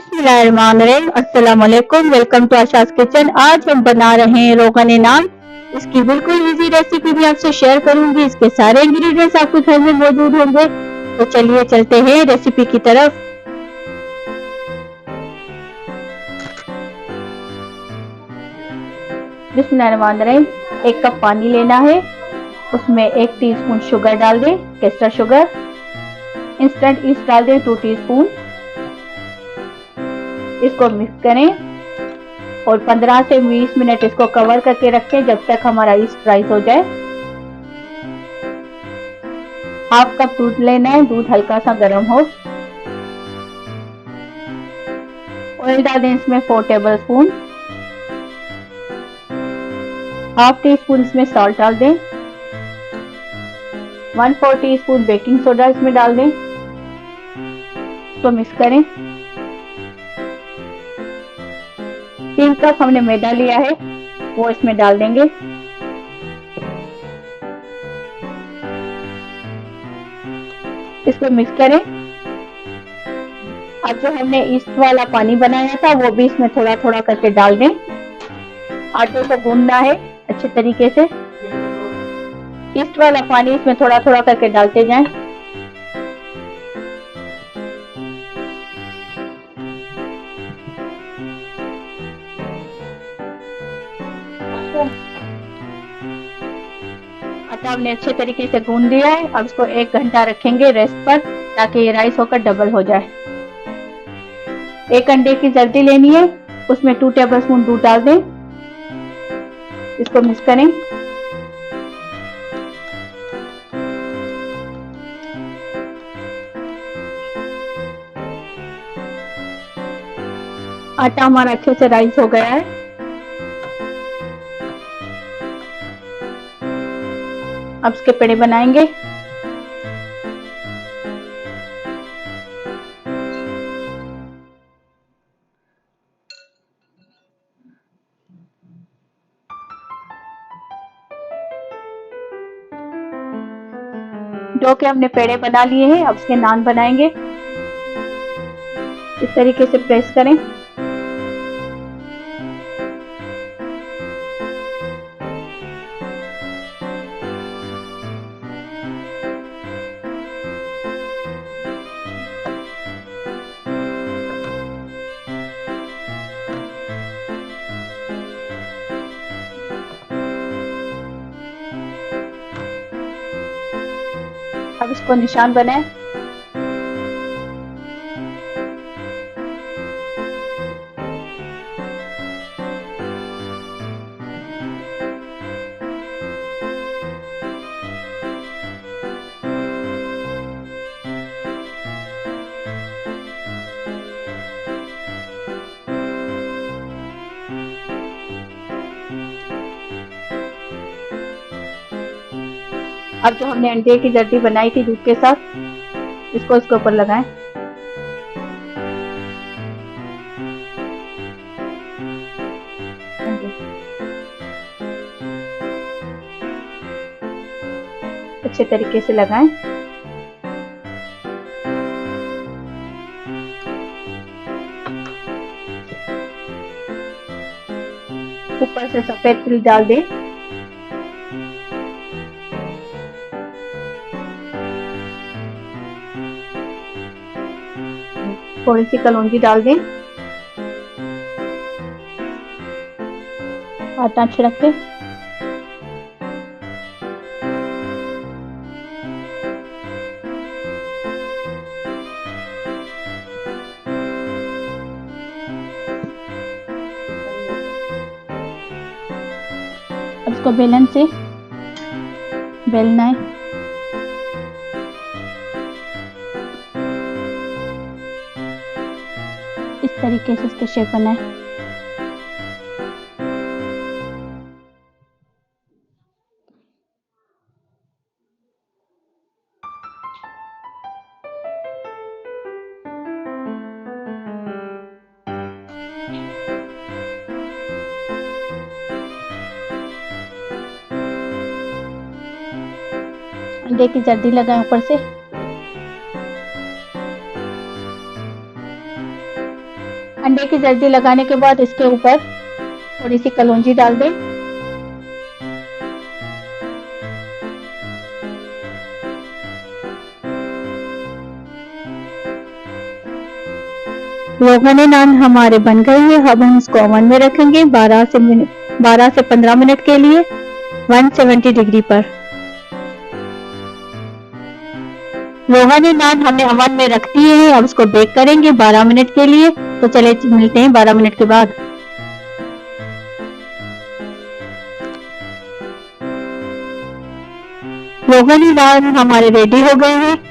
बिस्मिल्लाहिर्रहमानिर्रहीम। अस्सलाम वालेकुम। Welcome to Asha's kitchen. आज हम बना रहे हैं रोगन नान। इसकी बिल्कुल इजी रेसिपी भी आपसे शेयर करूंगी। इसके सारे इंग्रेडिएंट्स आपके घर में मौजूद होंगे। तो चलिए चलते हैं रेसिपी की तरफ। बिस्मिल्लाहिर्रहमानिर्रहीम। 1 कप पानी लेना है। उसमें 1 टीस्पून शुगर डाल दें, केसर शुगर। इंस्टेंट ईस्ट डाल दें 2 टीस्पून। इसको मिक्स करें और 15 से 20 मिनट इसको कवर करके रखें जब तक हमारा ईस्ट राइस हो जाए। हाफ कप दूध लेना है, दूध हल्का सा गर्म हो। ऑयल डाल दें इसमें 4 table spoon. Half tea spoon इसमें सॉल्ट डाल दें। 1/4 टीस्पून बेकिंग सोडा इसमें डाल दें। इसको मिक्स करें। 3 कप हमने मैदा लिया है वो इसमें डाल देंगे। इसको मिक्स करें। अब जो हमने ईस्ट वाला पानी बनाया था वो भी इसमें थोड़ा थोड़ा करके डाल दें। आटे को गूंदना है अच्छे तरीके से। ईस्ट वाला पानी इसमें थोड़ा थोड़ा करके डालते जाएं। आटा हमने अच्छे तरीके से गूंद दिया है। अब इसको 1 घंटा रखेंगे रेस्ट पर ताकि ये राइस होकर डबल हो जाए। 1 अंडे की जर्दी लेनी है, उसमें 2 टेबल स्पून दूध डाल दें। इसको मिक्स करें। आटा हमारा अच्छे से राइस हो गया है। अब इसके पेड़े बनाएंगे। डो के हमने पेड़े बना लिए हैं। अब इसके नान बनाएंगे। इस तरीके से प्रेस करें। अब इसको निशान बनाएं। अब जो हमने अंडे की जर्दी बनाई थी दूध के साथ, इसको इसके ऊपर लगाएं। अच्छे तरीके से लगाएं। ऊपर से सफेद तिल डाल दें। थोड़ी सी कलौंजी डाल दें। आटा छिड़क के अब इसको बेलन से बेलना है। इस तरीके से इसका शेप बनाए। अंडे की जर्दी लगाएं ऊपर से। अंडे की जर्दी लगाने के बाद इसके ऊपर थोड़ी सी कलौंजी डाल दें। रोगन नान हमारे बन गए हैं। अब हम इसको ओवन में रखेंगे 12 से 15 मिनट के लिए 170 डिग्री पर। रोगन नान हमने ओवन में रख दिए हैं। अब इसको बेक करेंगे 12 मिनट के लिए। तो चले मिलते हैं 12 मिनट के बाद। रोगन नान हमारे रेडी हो गए हैं।